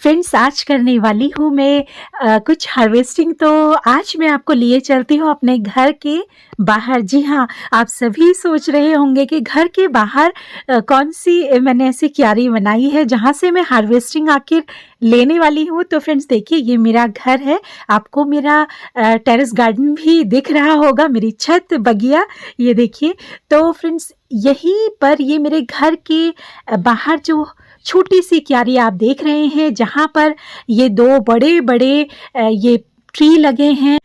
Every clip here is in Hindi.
फ्रेंड्स, आज करने वाली हूँ मैं कुछ हार्वेस्टिंग। तो आज मैं आपको लिए चलती हूँ अपने घर के बाहर। जी हाँ, आप सभी सोच रहे होंगे कि घर के बाहर कौन सी मैंने ऐसी क्यारी बनाई है जहाँ से मैं हार्वेस्टिंग आखिर लेने वाली हूँ। तो फ्रेंड्स देखिए, ये मेरा घर है। आपको मेरा टेरेस गार्डन भी दिख रहा होगा, मेरी छत बगिया ये देखिए। तो फ्रेंड्स यहीं पर ये मेरे घर के बाहर जो छोटी सी क्यारी आप देख रहे हैं, जहाँ पर ये दो बड़े बड़े ये ट्री लगे हैं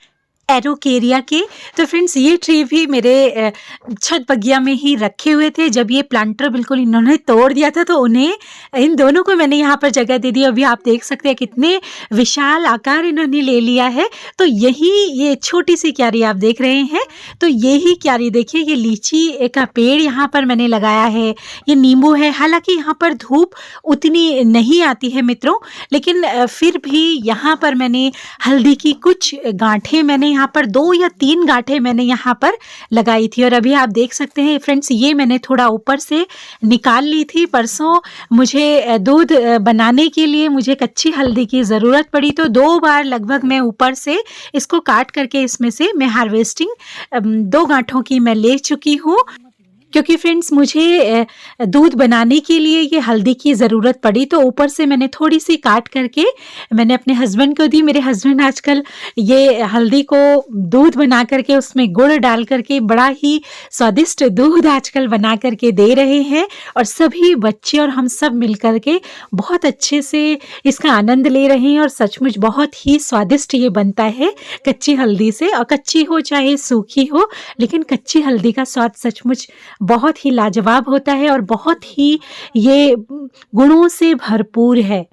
एरोकेरिया के। तो फ्रेंड्स ये ट्री भी मेरे छत बगिया में ही रखे हुए थे। जब ये प्लांटर बिल्कुल इन्होंने तोड़ दिया था तो उन्हें, इन दोनों को मैंने यहाँ पर जगह दे दी। अभी आप देख सकते हैं कितने विशाल आकार इन्होंने ले लिया है। तो यही ये छोटी सी क्यारी आप देख रहे हैं। तो यही क्यारी देखिए, ये लीची का पेड़ यहाँ पर मैंने लगाया है, ये नींबू है। हालांकि यहाँ पर धूप उतनी नहीं आती है मित्रों, लेकिन फिर भी यहाँ पर मैंने हल्दी की कुछ गांठें, मैंने यहाँ पर 2 या 3 गांठें मैंने यहाँ पर लगाई थी। और अभी आप देख सकते हैं फ्रेंड्स, ये मैंने थोड़ा ऊपर से निकाल ली थी। परसों मुझे दूध बनाने के लिए मुझे कच्ची हल्दी की ज़रूरत पड़ी, तो 2 बार लगभग मैं ऊपर से इसको काट करके इसमें से मैं हार्वेस्टिंग 2 गांठों की मैं ले चुकी हूँ। क्योंकि फ्रेंड्स मुझे दूध बनाने के लिए ये हल्दी की ज़रूरत पड़ी, तो ऊपर से मैंने थोड़ी सी काट करके मैंने अपने हस्बैंड को दी। मेरे हस्बैंड आजकल ये हल्दी को दूध बना करके उसमें गुड़ डाल करके बड़ा ही स्वादिष्ट दूध आजकल बना करके दे रहे हैं, और सभी बच्चे और हम सब मिल करके बहुत अच्छे से इसका आनंद ले रहे हैं। और सचमुच बहुत ही स्वादिष्ट ये बनता है कच्ची हल्दी से, और कच्ची हो चाहे सूखी हो, लेकिन कच्ची हल्दी का स्वाद सचमुच बहुत ही लाजवाब होता है और बहुत ही ये गुणों से भरपूर है।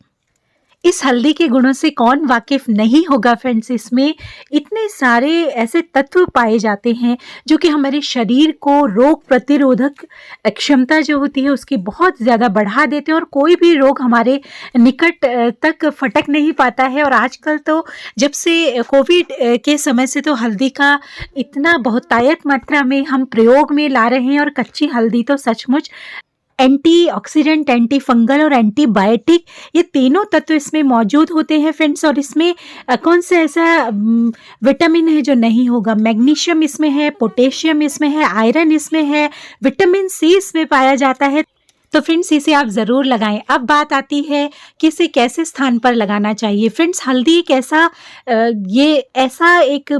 इस हल्दी के गुणों से कौन वाकिफ नहीं होगा फ्रेंड्स। इसमें इतने सारे ऐसे तत्व पाए जाते हैं जो कि हमारे शरीर को रोग प्रतिरोधक क्षमता जो होती है उसकी बहुत ज़्यादा बढ़ा देते हैं, और कोई भी रोग हमारे निकट तक फटक नहीं पाता है। और आजकल तो जब से कोविड के समय से तो हल्दी का इतना बहुतायत मात्रा में हम प्रयोग में ला रहे हैं। और कच्ची हल्दी तो सचमुच एंटीऑक्सीडेंट, एंटी फंगल और एंटीबायोटिक, ये तीनों तत्व इसमें मौजूद होते हैं फ्रेंड्स। और इसमें कौन सा ऐसा विटामिन है जो नहीं होगा। मैग्नीशियम इसमें है, पोटेशियम इसमें है, आयरन इसमें है, विटामिन सी इसमें पाया जाता है। तो फ्रेंड्स इसे आप ज़रूर लगाएं। अब बात आती है कि इसे कैसे स्थान पर लगाना चाहिए। फ्रेंड्स हल्दी एक ऐसा एक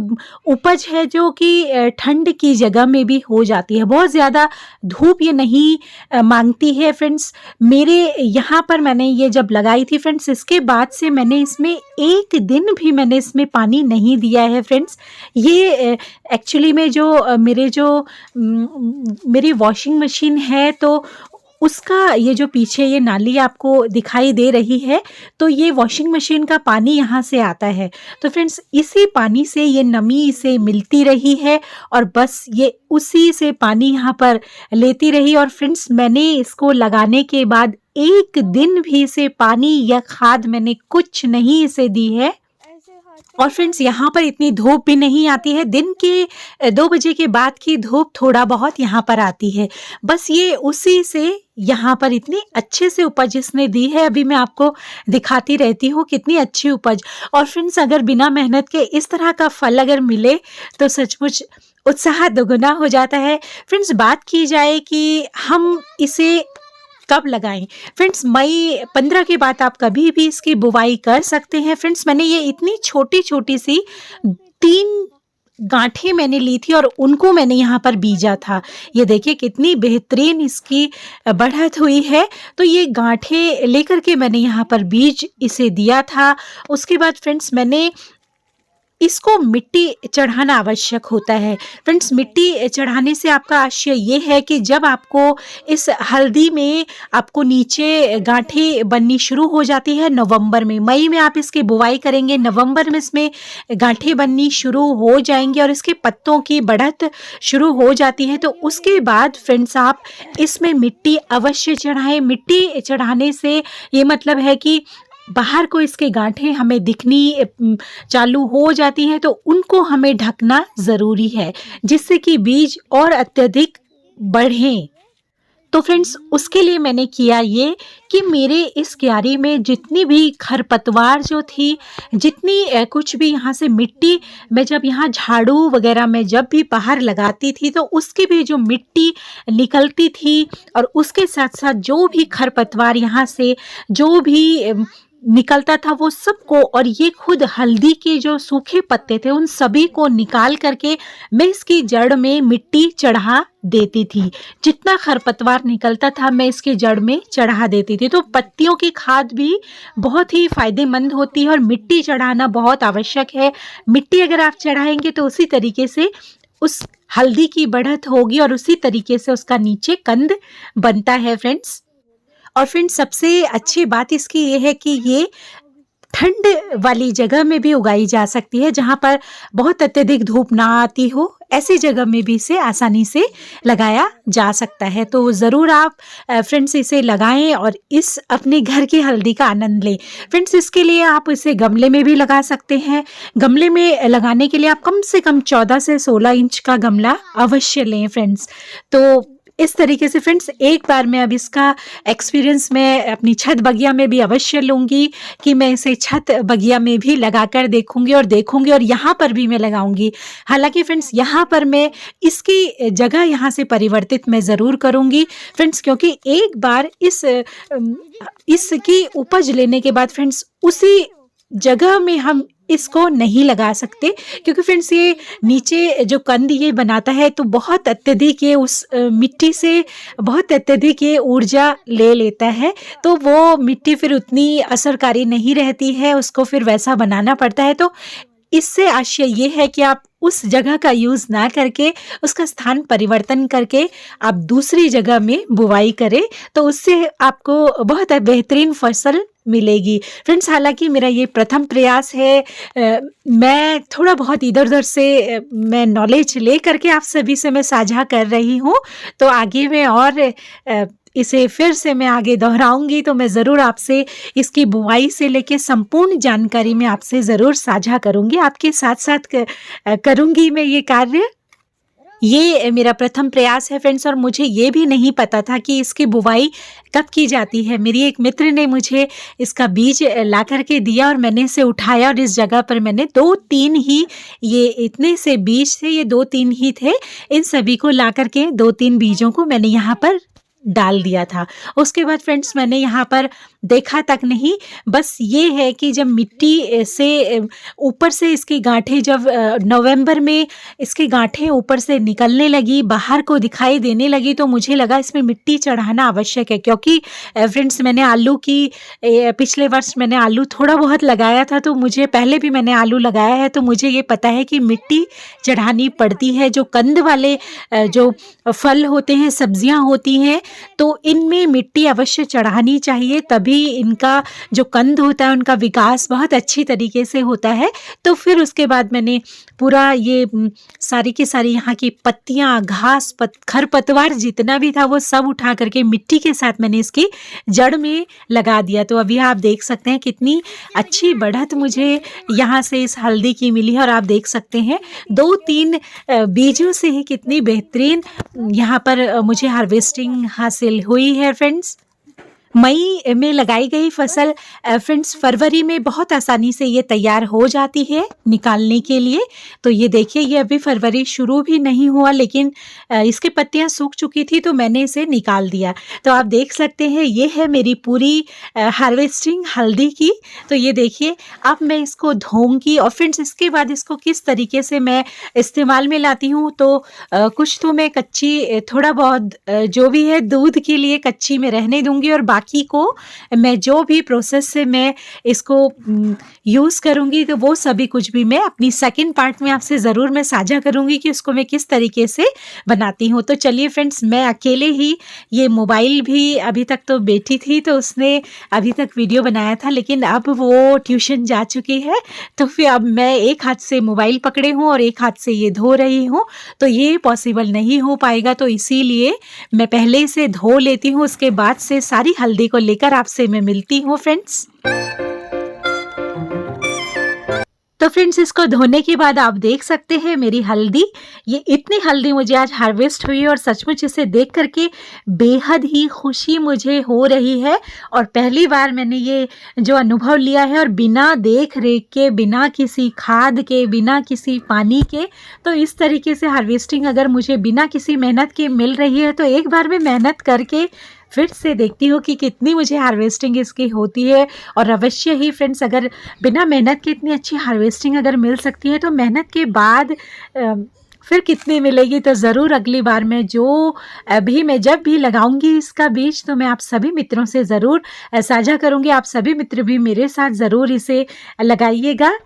उपज है जो कि ठंड की जगह में भी हो जाती है। बहुत ज़्यादा धूप ये नहीं मांगती है फ्रेंड्स। मेरे यहाँ पर मैंने ये जब लगाई थी फ्रेंड्स, इसके बाद से मैंने इसमें एक दिन भी मैंने इसमें पानी नहीं दिया है फ्रेंड्स। ये एक्चुअली में जो मेरी वॉशिंग मशीन है, तो उसका ये जो पीछे ये नाली आपको दिखाई दे रही है, तो ये वॉशिंग मशीन का पानी यहाँ से आता है। तो फ्रेंड्स इसी पानी से ये नमी इसे मिलती रही है, और बस ये उसी से पानी यहाँ पर लेती रही। और फ्रेंड्स मैंने इसको लगाने के बाद एक दिन भी इसे पानी या खाद मैंने कुछ नहीं इसे दी है। और फ्रेंड्स यहाँ पर इतनी धूप भी नहीं आती है। दिन के 2 बजे के बाद की धूप थोड़ा बहुत यहाँ पर आती है। बस ये उसी से यहाँ पर इतनी अच्छे से उपज इसने दी है। अभी मैं आपको दिखाती रहती हूँ कितनी अच्छी उपज। और फ्रेंड्स अगर बिना मेहनत के इस तरह का फल अगर मिले तो सचमुच उत्साह दोगुना हो जाता है। फ्रेंड्स बात की जाए कि हम इसे कब लगाएं। फ्रेंड्स मई 15 के बाद आप कभी भी इसकी बुवाई कर सकते हैं। फ्रेंड्स मैंने ये इतनी छोटी छोटी सी 3 गांठें मैंने ली थी और उनको मैंने यहाँ पर बीजा था। ये देखिए कितनी बेहतरीन इसकी बढ़त हुई है। तो ये गांठें लेकर के मैंने यहाँ पर बीज इसे दिया था। उसके बाद फ्रेंड्स मैंने इसको मिट्टी चढ़ाना आवश्यक होता है। फ्रेंड्स मिट्टी चढ़ाने से आपका आशय ये है कि जब आपको इस हल्दी में आपको नीचे गांठें बननी शुरू हो जाती है नवंबर में, मई में आप इसकी बुवाई करेंगे, नवंबर में इसमें गांठें बननी शुरू हो जाएंगी और इसके पत्तों की बढ़त शुरू हो जाती है। तो उसके बाद फ्रेंड्स आप इसमें मिट्टी अवश्य चढ़ाएं। मिट्टी चढ़ाने से ये मतलब है कि बाहर को इसके गांठें हमें दिखनी चालू हो जाती हैं, तो उनको हमें ढकना ज़रूरी है जिससे कि बीज और अत्यधिक बढ़ें। तो फ्रेंड्स उसके लिए मैंने किया ये कि मेरे इस क्यारी में जितनी भी खरपतवार जो थी, जितनी कुछ भी यहाँ से मिट्टी, मैं जब यहाँ झाड़ू वगैरह मैं जब भी बाहर लगाती थी तो उसकी भी जो मिट्टी निकलती थी और उसके साथ साथ जो भी खरपतवार यहाँ से जो भी निकलता था वो सबको, और ये खुद हल्दी के जो सूखे पत्ते थे उन सभी को निकाल करके मैं इसकी जड़ में मिट्टी चढ़ा देती थी। जितना खरपतवार निकलता था मैं इसकी जड़ में चढ़ा देती थी। तो पत्तियों की खाद भी बहुत ही फायदेमंद होती है और मिट्टी चढ़ाना बहुत आवश्यक है। मिट्टी अगर आप चढ़ाएंगे तो उसी तरीके से उस हल्दी की बढ़त होगी और उसी तरीके से उसका नीचे कंद बनता है फ्रेंड्स। और फ्रेंड्स सबसे अच्छी बात इसकी ये है कि ये ठंड वाली जगह में भी उगाई जा सकती है, जहाँ पर बहुत अत्यधिक धूप ना आती हो, ऐसी जगह में भी इसे आसानी से लगाया जा सकता है। तो ज़रूर आप फ्रेंड्स इसे लगाएं और इस अपने घर की हल्दी का आनंद लें। फ्रेंड्स इसके लिए आप इसे गमले में भी लगा सकते हैं। गमले में लगाने के लिए आप कम से कम 14 से 16 इंच का गमला अवश्य लें फ्रेंड्स। तो इस तरीके से फ्रेंड्स एक बार मैं अब इसका एक्सपीरियंस मैं अपनी छत बगिया में भी अवश्य लूँगी कि मैं इसे छत बगिया में भी लगाकर देखूँगी और यहाँ पर भी मैं लगाऊँगी। हालांकि फ्रेंड्स यहाँ पर मैं इसकी जगह यहाँ से परिवर्तित मैं ज़रूर करूँगी फ्रेंड्स, क्योंकि एक बार इसकी उपज लेने के बाद फ्रेंड्स उसी जगह में हम इसको नहीं लगा सकते, क्योंकि फ्रेंड्स ये नीचे जो कंद ये बनाता है तो बहुत अत्यधिक ये उस मिट्टी से बहुत अत्यधिक ये ऊर्जा ले लेता है, तो वो मिट्टी फिर उतनी असरकारी नहीं रहती है, उसको फिर वैसा बनाना पड़ता है। तो इससे आशय ये है कि आप उस जगह का यूज़ ना करके उसका स्थान परिवर्तन करके आप दूसरी जगह में बुवाई करें, तो उससे आपको बहुत बेहतरीन फसल मिलेगी फ्रेंड्स। हालांकि मेरा ये प्रथम प्रयास है, मैं थोड़ा बहुत इधर उधर से मैं नॉलेज ले करके आप सभी से मैं साझा कर रही हूँ, तो आगे मैं और इसे फिर से मैं आगे दोहराऊंगी, तो मैं ज़रूर आपसे इसकी बुवाई से लेके संपूर्ण जानकारी मैं आपसे ज़रूर साझा करूंगी, आपके साथ साथ करूंगी मैं ये कार्य। ये मेरा प्रथम प्रयास है फ्रेंड्स, और मुझे ये भी नहीं पता था कि इसकी बुवाई कब की जाती है। मेरी एक मित्र ने मुझे इसका बीज ला करके दिया और मैंने इसे उठाया और इस जगह पर मैंने 2-3 ही, ये इतने से बीज थे, ये 2-3 ही थे, इन सभी को ला करके 2-3 बीजों को मैंने यहाँ पर डाल दिया था। उसके बाद फ्रेंड्स मैंने यहाँ पर देखा तक नहीं, बस ये है कि जब मिट्टी से ऊपर से इसकी गांठें, जब नवंबर में इसकी गांठें ऊपर से निकलने लगी, बाहर को दिखाई देने लगी, तो मुझे लगा इसमें मिट्टी चढ़ाना आवश्यक है। क्योंकि फ्रेंड्स मैंने आलू की पिछले वर्ष मैंने आलू थोड़ा बहुत लगाया था, तो मुझे पहले भी मैंने आलू लगाया है, तो मुझे ये पता है कि मिट्टी चढ़ानी पड़ती है। जो कंद वाले जो फल होते हैं, सब्जियां होती हैं, तो इनमें मिट्टी अवश्य चढ़ानी चाहिए, तभी इनका जो कंद होता है उनका विकास बहुत अच्छी तरीके से होता है। तो फिर उसके बाद मैंने पूरा ये सारी की सारी यहाँ की पत्तियाँ, घास, खरपतवार जितना भी था वो सब उठा करके मिट्टी के साथ मैंने इसकी जड़ में लगा दिया। तो अभी आप देख सकते हैं कितनी अच्छी बढ़त मुझे यहाँ से इस हल्दी की मिली है, और आप देख सकते हैं 2-3 बीजों से ही कितनी बेहतरीन यहाँ पर मुझे हार्वेस्टिंग हासिल हुई है फ्रेंड्स। मई में लगाई गई फसल फ्रेंड्स फरवरी में बहुत आसानी से ये तैयार हो जाती है निकालने के लिए। तो ये देखिए, ये अभी फरवरी शुरू भी नहीं हुआ, लेकिन इसके पत्तियां सूख चुकी थी तो मैंने इसे निकाल दिया। तो आप देख सकते हैं ये है मेरी पूरी हार्वेस्टिंग हल्दी की। तो ये देखिए, अब मैं इसको धोऊंगी और फ्रेंड्स इसके बाद इसको किस तरीके से मैं इस्तेमाल में लाती हूँ, तो कुछ तो मैं कच्ची, थोड़ा बहुत जो भी है दूध के लिए कच्ची में रहने दूंगी, और बाकी को मैं जो भी प्रोसेस से मैं इसको यूज़ करूँगी, तो वो सभी कुछ भी मैं अपनी सेकंड पार्ट में आपसे ज़रूर मैं साझा करूँगी कि उसको मैं किस तरीके से बनाती हूँ। तो चलिए फ्रेंड्स, मैं अकेले ही, ये मोबाइल भी अभी तक तो बेटी थी तो उसने अभी तक वीडियो बनाया था, लेकिन अब वो ट्यूशन जा चुकी है, तो फिर अब मैं एक हाथ से मोबाइल पकड़े हूँ और एक हाथ से ये धो रही हूँ, तो ये पॉसिबल नहीं हो पाएगा। तो इसीलिए मैं पहले इसे धो लेती हूँ, उसके बाद से सारी हल्दी को लेकर आपसे मैं मिलती हूँ फ्रेंड्स। तो फ्रेंड्स इसको धोने के बाद आप देख सकते हैं मेरी हल्दी, ये इतनी हल्दी मुझे आज हार्वेस्ट हुई और सचमुच इसे देख कर के बेहद ही खुशी मुझे हो रही है। और पहली बार मैंने ये जो अनुभव लिया है और बिना देख-रेख के, बिना किसी खाद के, बिना किसी पानी के, तो इस तरीके से हार्वेस्टिंग अगर मुझे बिना किसी मेहनत के मिल रही है तो एक बार मैं मेहनत करके फिर से देखती हूँ कि कितनी मुझे हार्वेस्टिंग इसकी होती है। और अवश्य ही फ्रेंड्स अगर बिना मेहनत के इतनी अच्छी हार्वेस्टिंग अगर मिल सकती है तो मेहनत के बाद फिर कितनी मिलेगी। तो ज़रूर अगली बार मैं जब भी लगाऊंगी इसका बीज तो मैं आप सभी मित्रों से ज़रूर साझा करूंगी। आप सभी मित्र भी मेरे साथ ज़रूर इसे लगाइएगा।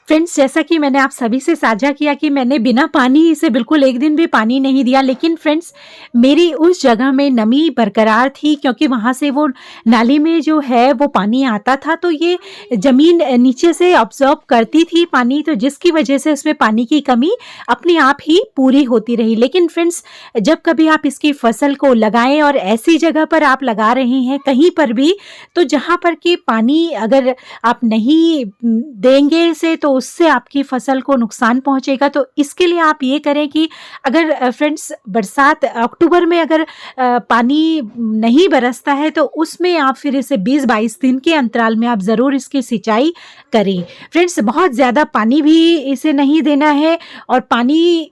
फ्रेंड्स जैसा कि मैंने आप सभी से साझा किया कि मैंने बिना पानी इसे बिल्कुल एक दिन भी पानी नहीं दिया, लेकिन फ्रेंड्स मेरी उस जगह में नमी बरकरार थी क्योंकि वहाँ से वो नाली में जो है वो पानी आता था, तो ये ज़मीन नीचे से ऑब्जॉर्ब करती थी पानी, तो जिसकी वजह से उसमें पानी की कमी अपने आप ही पूरी होती रही। लेकिन फ्रेंड्स जब कभी आप इसकी फसल को लगाएं और ऐसी जगह पर आप लगा रहे हैं कहीं पर भी, तो जहाँ पर कि पानी अगर आप नहीं देंगे इसे तो उससे आपकी फसल को नुकसान पहुंचेगा। तो इसके लिए आप ये करें कि अगर फ्रेंड्स बरसात अक्टूबर में अगर पानी नहीं बरसता है तो उसमें आप फिर इसे 20-22 दिन के अंतराल में आप ज़रूर इसकी सिंचाई करें। फ्रेंड्स बहुत ज़्यादा पानी भी इसे नहीं देना है और पानी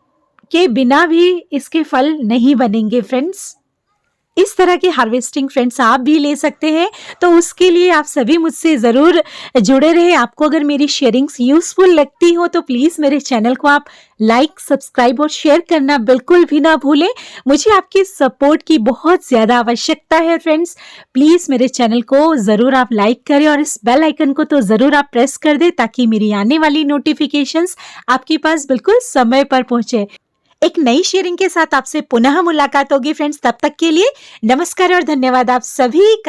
के बिना भी इसके फल नहीं बनेंगे। फ्रेंड्स इस तरह की हार्वेस्टिंग फ्रेंड्स आप भी ले सकते हैं, तो उसके लिए आप सभी मुझसे ज़रूर जुड़े रहें। आपको अगर मेरी शेयरिंग्स यूज़फुल लगती हो तो प्लीज़ मेरे चैनल को आप लाइक, सब्सक्राइब और शेयर करना बिल्कुल भी ना भूलें। मुझे आपकी सपोर्ट की बहुत ज़्यादा आवश्यकता है फ्रेंड्स। प्लीज़ मेरे चैनल को ज़रूर आप लाइक करें और इस बेल आइकन को तो ज़रूर आप प्रेस कर दें ताकि मेरी आने वाली नोटिफिकेशंस आपके पास बिल्कुल समय पर पहुँचे। एक नई शेयरिंग के साथ आपसे पुनः मुलाकात होगी फ्रेंड्स। तब तक के लिए नमस्कार और धन्यवाद आप सभी का।